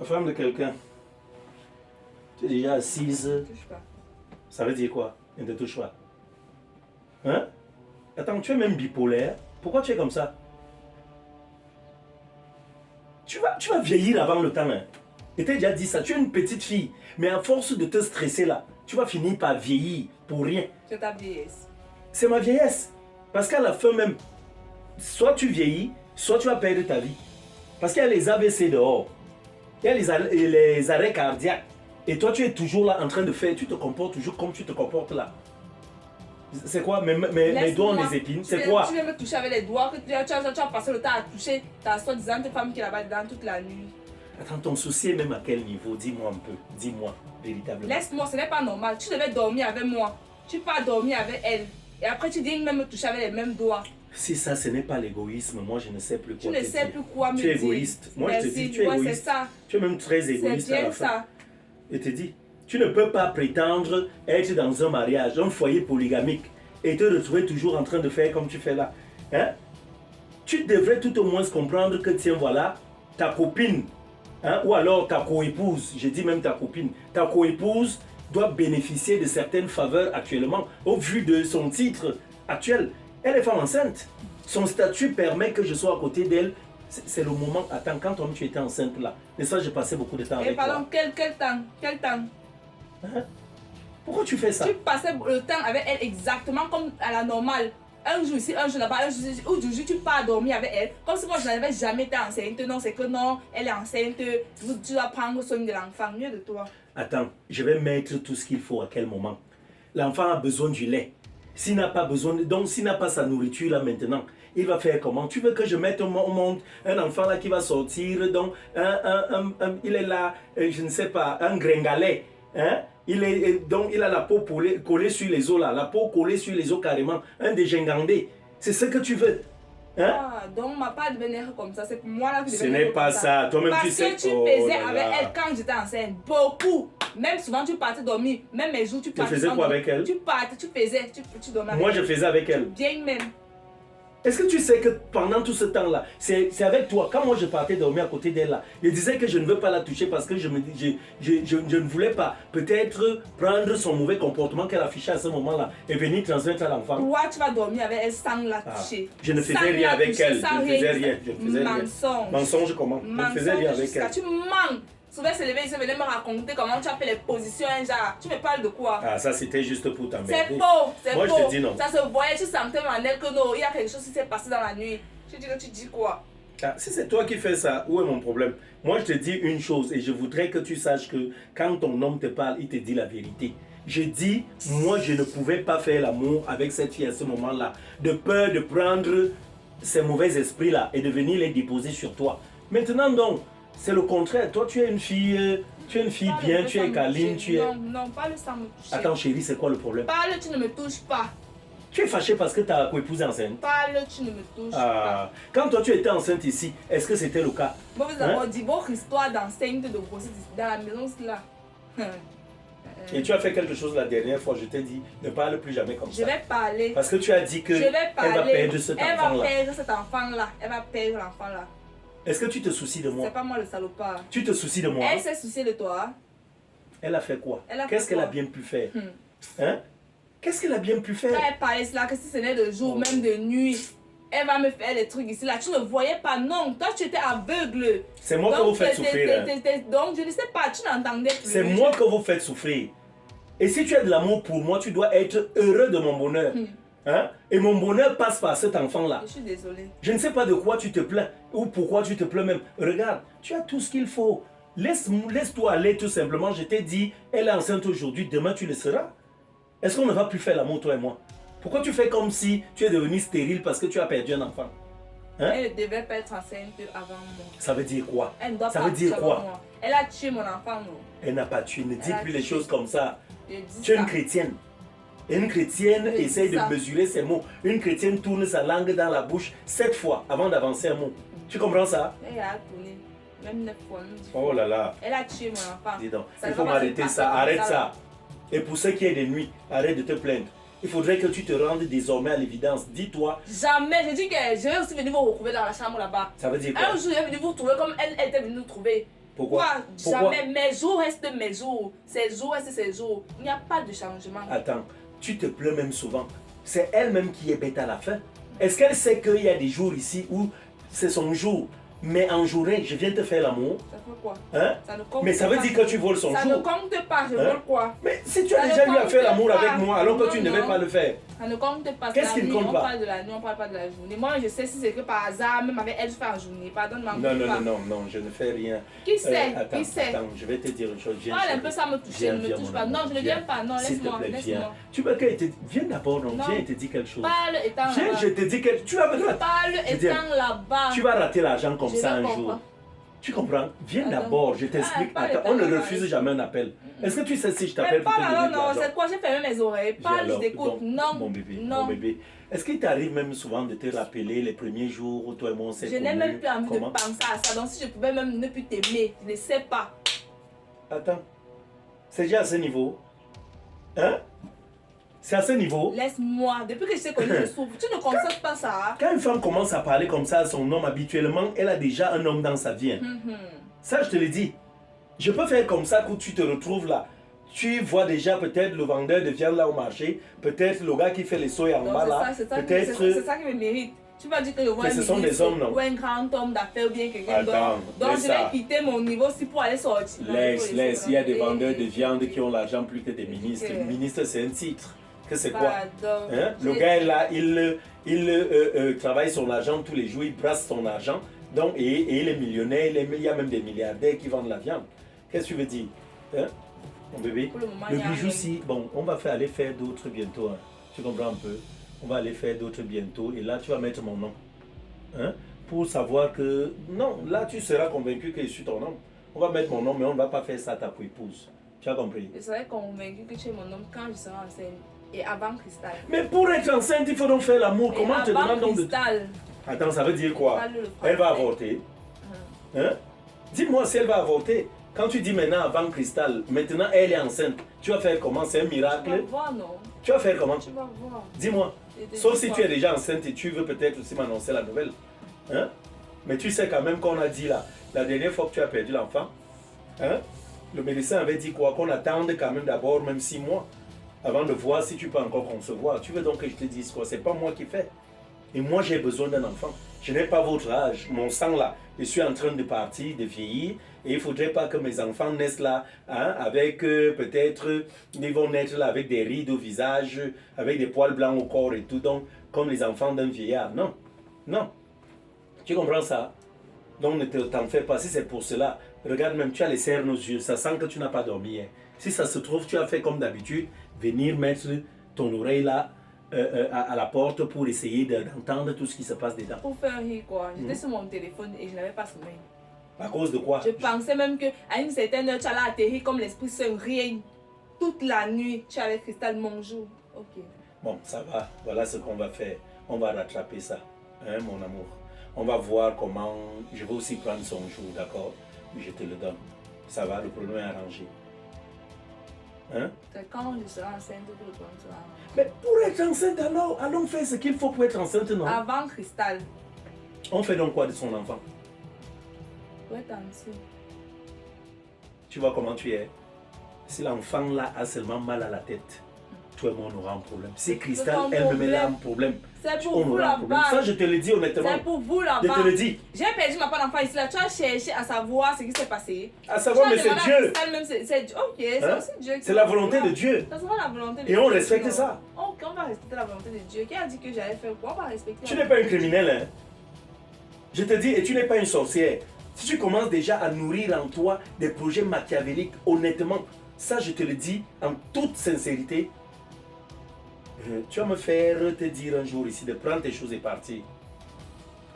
La femme de quelqu'un. Tu es déjà assise. Ne touche pas. Ça veut dire quoi? Elle ne te touche pas. Hein? Attends, tu es même bipolaire. Pourquoi tu es comme ça? Tu vas vieillir avant le temps. Hein? Et t'as déjà dit ça. Tu es une petite fille. Mais à force de te stresser là, tu vas finir par vieillir pour rien. C'est ta vieillesse. C'est ma vieillesse. Parce qu'à la fin même, soit tu vieillis, soit tu vas perdre ta vie. Parce qu'il y a les AVC dehors. Il y a les arrêts cardiaques. Et toi, tu es toujours là en train de faire, tu te comportes toujours comme tu te comportes là. C'est quoi? Mes doigts ont des épines. C'est quoi? Tu viens me toucher avec les doigts, que tu as passé le temps à toucher ta soi-disant femme qui est là-bas dedans toute la nuit. Attends, ton souci est même à quel niveau? Dis-moi un peu. Dis-moi, véritablement. Laisse-moi, ce n'est pas normal. Tu devais dormir avec moi. Tu pars dormir avec elle. Et après, tu dis même me toucher avec les mêmes doigts. Si ça, ce n'est pas l'égoïsme, moi je ne sais plus quoi Tu ne sais plus quoi me dire. Tu es égoïste. Moi je te dis, tu es égoïste. C'est ça. Tu es même très égoïste à la fin. Ça. Je te dis, tu ne peux pas prétendre être dans un mariage, un foyer polygamique et te retrouver toujours en train de faire comme tu fais là. Hein? Tu devrais tout au moins comprendre que, tiens, voilà, ta copine, hein, ou alors ta coépouse, je dis même ta copine, ta coépouse doit bénéficier de certaines faveurs actuellement au vu de son titre actuel. Elle est femme enceinte. Son statut permet que je sois à côté d'elle. C'est le moment. Attends, quand tu étais enceinte là, mais ça, j'ai passé beaucoup de temps avec toi. Et pardon, quel temps? Quel temps? Hein? Pourquoi tu fais ça? Tu passais le temps avec elle exactement comme à la normale. Un jour ici, un jour là-bas, un jour ici, ou du jour tu pars dormir avec elle. Comme si moi je n'avais jamais été enceinte. Non, c'est que non, elle est enceinte. Tu dois prendre soin de l'enfant, mieux de toi. Attends, je vais mettre tout ce qu'il faut à quel moment. L'enfant a besoin du lait. S'il n'a pas besoin, donc s'il n'a pas sa nourriture là maintenant, il va faire comment? Tu veux que je mette au monde un enfant là qui va sortir, donc il est là, je ne sais pas, un gringalet, hein? Donc il a la peau collée sur les os là, la peau collée sur les os carrément, un dégingandé. C'est ce que tu veux. Hein? Ah, donc ma part devenir comme ça, c'est pour moi là que ce n'est pas ça. Toi-même tu sais. Parce que tu pesais avec elle quand j'étais enceinte, beaucoup. Même souvent tu partais dormir, même mes jours tu partais. Tu faisais quoi avec elle? Tu partais, tu faisais, tu dormais avec moi elle. Je faisais avec elle. Bien même. Est-ce que tu sais que pendant tout ce temps-là, c'est avec toi, quand moi je partais dormir à côté d'elle là, je disais que je ne veux pas la toucher parce que je ne voulais pas peut-être prendre son mauvais comportement qu'elle affichait à ce moment-là et venir transmettre à l'enfant. Pourquoi tu vas dormir avec elle sans la toucher? Je ne faisais rien avec elle, je ne faisais rien. Mensonge. Mensonge comment? Je ne faisais rien avec elle. Tu mens. Souvent se lever, il se venait me raconter comment tu as fait les positions, genre. Tu me parles de quoi? Ah, ça c'était juste pour t'emmerder. C'est faux, c'est faux. Moi je te dis non. Ça se voyait, tu sentais en elle que non, il y a quelque chose qui s'est passé dans la nuit. Tu dis que tu dis quoi? Ah, si c'est toi qui fais ça, où est mon problème? Moi je te dis une chose et je voudrais que tu saches que quand ton homme te parle, il te dit la vérité. Je dis, moi je ne pouvais pas faire l'amour avec cette fille à ce moment-là, de peur de prendre ces mauvais esprits-là et de venir les déposer sur toi. Maintenant donc, c'est le contraire. Toi, tu es une fille bien, tu es câline, tu es... Non, parle sans me toucher. Attends, chérie, c'est quoi le problème? Parle, tu ne me touches pas. Tu es fâché parce que ta coépouse est enceinte? Parle, tu ne me touches pas. Quand toi, tu étais enceinte ici, est-ce que c'était le cas? Moi, vous avez dit votre histoire d'enceinte de grossesse dans la maison, c'est là. Et tu as fait quelque chose la dernière fois, je t'ai dit, ne parle plus jamais comme ça. Je vais parler. Parce que tu as dit que elle va perdre cet enfant-là. Elle va perdre cet enfant-là. Elle va perdre l'enfant-là. Est-ce que tu te soucies de moi? C'est pas moi le salopard. Tu te soucies de moi? Elle s'est souciée de toi. Elle a fait quoi? Qu'est-ce qu'elle a bien pu faire? Hein? Qu'est-ce qu'elle a bien pu faire? Quand elle parlait cela, que si ce n'est de jour, même de nuit, elle va me faire des trucs ici là. Tu ne voyais pas, non. Toi, tu étais aveugle. C'est moi que vous faites souffrir. Donc, je ne sais pas, tu n'entendais plus. C'est moi que vous faites souffrir. Et si tu as de l'amour pour moi, tu dois être heureux de mon bonheur. Hein? Et mon bonheur passe par cet enfant-là. Je suis désolée. Je ne sais pas de quoi tu te plains ou pourquoi tu te plains même. Regarde, tu as tout ce qu'il faut. Laisse-toi aller tout simplement. Je t'ai dit, elle est enceinte aujourd'hui, demain tu le seras. Est-ce qu'on ne va plus faire l'amour, toi et moi? Pourquoi tu fais comme si tu es devenu stérile parce que tu as perdu un enfant? Hein? Elle ne devait pas être enceinte avant moi. Ça veut dire quoi? Elle ne doit ça pas veut dire quoi? Moi. Elle a tué mon enfant, non? Elle n'a pas tué. Ne dis plus les choses comme ça. Tu es une chrétienne. Et une chrétienne essaye de mesurer ses mots. Une chrétienne tourne sa langue dans la bouche 7 fois avant d'avancer un mot. Tu comprends ça? Elle a tourné. Même 9 fois. Même 10 fois. Oh là là. Elle a tué mon enfant. Dis donc, il faut m'arrêter ça. Arrête ça. Et pour ce qui est des nuits, arrête de te plaindre. Il faudrait que tu te rendes désormais à l'évidence. Dis-toi. Jamais. Je dis que je vais aussi venir vous retrouver dans la chambre là-bas. Ça veut dire quoi? Un jour, je vais venir vous retrouver comme elle était venue nous trouver. Pourquoi? Jamais. Mes jours restent mes jours. Ces jours restent ces jours. Il n'y a pas de changement. Attends, tu te plains même souvent. C'est elle-même qui est bête à la fin. Est-ce qu'elle sait qu'il y a des jours ici où c'est son jour, mais en journée, je viens te faire l'amour? Ça fait quoi? Hein? Ça ne compte Mais ça veut pas. dire que tu voles son Ça jour. ne compte pas, je vole quoi? Mais si tu as Ça déjà ne eu à faire compte l'amour pas. avec moi, alors que Non, tu ne devais non. pas le faire. Ça ne compte pas. Qu'est-ce qui ne compte pas? On parle de la nuit, on parle pas de la journée. Moi, je sais si c'est que par hasard, même avec elle, je fais en journée. Pardonne-moi. Non, je ne fais rien. Qui sait? Attends, Qui sait? attends, je vais te dire une chose. Viens, Parle un chérie. peu, ça me touche. Viens, Ne me viens, touche mon pas. amour. Non, je ne viens pas. Non, S'il te laisse-moi. plaît, viens. Laisse-moi. Tu veux qu'elle te... Viens d'abord, non. Non. Viens et te dis quelque chose. Parle étant Viens, là-bas. je te dis que tu vas me rater. Parle étant là-bas. Tu vas rater l'argent comme Je ça ne un comprends jour. pas. Tu comprends? Viens Attends. d'abord, je t'explique. Ah, Attends, parle on ne étant refuse là-bas. jamais un appel. Est-ce que tu sais si je Mais t'appelle pour te parle donner alors, de non. l'argent? C'est quoi? J'ai fermé mes oreilles. Viens Parle, je alors, t'écoute. donc, Non. Mon bébé, Non. mon bébé. Est-ce qu'il t'arrive même souvent de te rappeler les premiers jours où toi et moi on s'est Je n'ai connus? même plus envie de Comment? penser à ça. Donc, si je pouvais même ne plus t'aimer, je ne sais pas. Attends, c'est déjà à ce niveau? Hein? C'est à ce niveau? Laisse-moi. Depuis que je t'ai connu, je souffre. Tu ne constates pas ça? Quand une femme commence à parler comme ça à son homme habituellement, elle a déjà un homme dans sa vie. Hein. Ça, je te le dis. Je peux faire comme ça quand tu te retrouves là. Tu vois déjà peut-être le vendeur de viande là au marché, peut-être le gars qui fait les soya en Donc, bas là, c'est ça qui me mérite. Tu vas dire que je vois Mais ce sont des hommes, non? ou un grand homme d'affaires ou bien quelqu'un d'autre. Attends, Donc, laisse je ça. vais quitter mon niveau si pour aller sortir. Non, Laisse, il faut laisse. Il y a des laisser. vendeurs de viande qui ont l'argent plus que des ministres. Ok. Ministre, c'est un titre. Que c'est quoi? Pardon. Hein? Le gars est là, il travaille son argent tous les jours, il brasse son argent. Donc, et il est millionnaire, il y a même des milliardaires qui vendent la viande. Qu'est-ce que tu veux dire? Hein? Mon bébé? Pour le moment, Le il y a bijou, rien. si, bon, on va aller faire d'autres bientôt. Hein. Tu comprends un peu? On va aller faire d'autres bientôt. Et là, tu vas mettre mon nom. Hein? Pour savoir que, non, là, tu seras convaincu que je suis ton homme. On va mettre mon nom, mais on ne va pas faire ça à ta épouse. Tu as compris? Je serais convaincue que tu es mon homme quand je serai enceinte. Et avant Cristal. Mais pour être enceinte, il faut donc faire l'amour. Et Comment te avant demande donc de... Cristal. Attends, ça veut dire quoi? Parle le Elle va français. avorter. Hein? Dis-moi si elle va avorter. Quand tu dis maintenant avant Cristal, maintenant elle est enceinte, tu vas faire comment? C'est un Tu vas miracle? voir, non? Tu vas faire comment? Tu vas voir. Dis-moi. Je te Sauf dis si quoi? tu es déjà enceinte et tu veux peut-être aussi m'annoncer la nouvelle. Hein? Mais tu sais quand même qu'on a dit là, la dernière fois que tu as perdu l'enfant, hein? Le médecin avait dit quoi? Qu'on attende quand même d'abord même 6 mois avant de voir si tu peux encore concevoir. Tu veux donc que je te dise quoi? C'est pas moi qui fais. Et moi j'ai besoin d'un enfant. Je n'ai pas votre âge, mon sang là. Je suis en train de partir, de vieillir. Et il ne faudrait pas que mes enfants naissent là, hein, avec peut-être, ils vont naître là avec des rides au visage, avec des poils blancs au corps et tout. Donc, comme les enfants d'un vieillard. Non, non. Tu comprends ça? Donc ne t'en fais pas. Si c'est pour cela, regarde même, tu as les cernes aux yeux. Ça sent que tu n'as pas dormi. Hein. Si ça se trouve, tu as fait comme d'habitude, venir mettre ton oreille là à la porte pour essayer d'entendre tout ce qui se passe dedans. Pour faire rire quoi. J'étais sur mon téléphone et je n'avais pas sommeil. À cause de quoi? Je pensais même qu'à une certaine heure, tu allais atterrir comme l'Esprit Saint, rien. Toute la nuit, tu allais Cristal mon jour. Ok. Bon, ça va. Voilà ce qu'on va faire. On va rattraper ça, hein, mon amour. On va voir comment... Je vais aussi prendre son jour, d'accord? Je te le donne. Ça va, le problème est arrangé. Hein? C'est quand je serai enceinte que le problème sera arrangé. Mais pour être enceinte, alors, allons faire ce qu'il faut pour être enceinte, non? Avant Cristal. On fait donc quoi de son enfant? Pour être enceinte. Tu vois comment tu es? Si l'enfant là a seulement mal à la tête, toi et moi on aura un problème. Si Cristal ton elle-même elle a un problème. problème, C'est pour on vous aura un problème. là-bas. Ça je te le dis honnêtement. C'est pour vous Je là-bas. te le dis. J'ai perdu ma part d'enfant ici là. Tu as cherché à savoir ce qui s'est passé. À savoir, Tu as mais c'est demandé à Dieu. Cristal même, c'est ok, c'est Hein? aussi Dieu. qui C'est la va volonté faire. de Dieu. Ça sera la volonté de Et Dieu. on respecte Non. ça. Ok, on va respecter la volonté de Dieu. Qui a dit que j'allais faire quoi? On va respecter. Tu la n'es pas un criminel, hein? Je te dis, et tu n'es pas une sorcière. Si tu commences déjà à nourrir en toi des projets machiavéliques, honnêtement, ça je te le dis en toute sincérité, tu vas me faire te dire un jour ici de prendre tes choses et partir.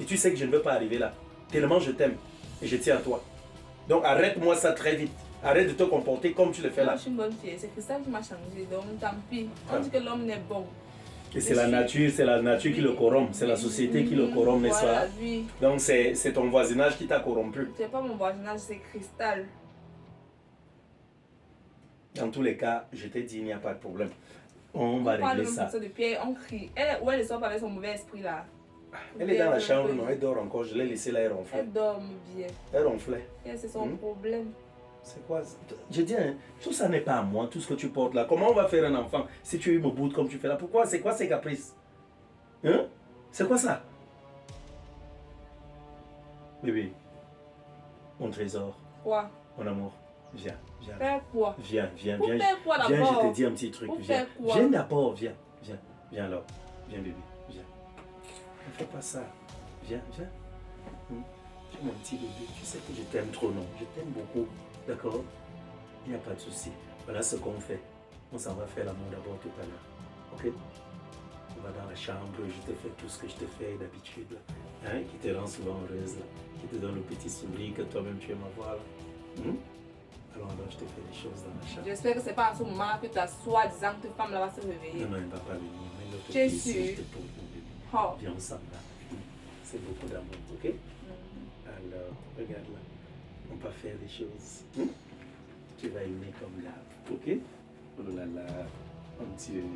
Et tu sais que je ne veux pas arriver là. Tellement je t'aime et je tiens à toi. Donc arrête-moi ça très vite. Arrête de te comporter comme tu le fais Moi, là. je suis une bonne fille. C'est Cristal qui m'a changé. Donc, tant pis. On Ah. dit que l'homme n'est bon. Et c'est la nature qui le corrompt. C'est la société qui le corrompt, n'est-ce Voilà, pas? lui. Donc c'est ton voisinage qui t'a corrompu. C'est pas mon voisinage, c'est Cristal. Dans tous les cas, je t'ai dit, il n'y a pas de problème. On va On parle régler même ça. comme ça de Pierre, on crie. Elle, où elle sort avec son mauvais esprit là. Elle est dans la Bien, chambre, oui. non, elle dort encore. Je l'ai laissée là, elle ronflait. Elle dort bien. Elle ronflait. Et c'est son problème. C'est quoi ça? Je dis, hein, tout ça n'est pas à moi, tout ce que tu portes là. Comment on va faire un enfant si tu me boudes comme tu fais là? Pourquoi? C'est quoi ces caprices? Hein? C'est quoi ça? Bébé, mon trésor, Quoi? mon amour, viens, viens. Faire quoi? Viens, viens, Pour viens. faire quoi Viens, d'abord? je te dis un petit truc. Pour Viens. faire quoi? Viens d'abord, viens, viens, viens alors. Viens bébé, viens. Ne fais pas ça. Viens, viens. Tu es mon petit bébé, tu sais que je t'aime trop, non? Je t'aime beaucoup, d'accord? Il n'y a pas de souci. Voilà ce qu'on fait. On s'en va faire l'amour d'abord tout à l'heure, ok? On va dans la chambre, je te fais tout ce que je te fais d'habitude, hein? Qui te rend souvent heureuse, là. Qui te donne le petit sourire que toi-même tu aimes avoir, là. Alors, je te fais des choses dans la chambre. J'espère que c'est pas à ce moment que ta soi-disant femme là va se réveiller. Non, non, elle ne va pas venir. Mais l'autre Tu es fille, sûre? je te pose mon bébé. Oh. Viens, on s'en va. C'est beaucoup d'amour, ok? Alors, regarde là. On va faire des choses. Tu vas aimer comme là, ok? Oh là là, mon petit bébé.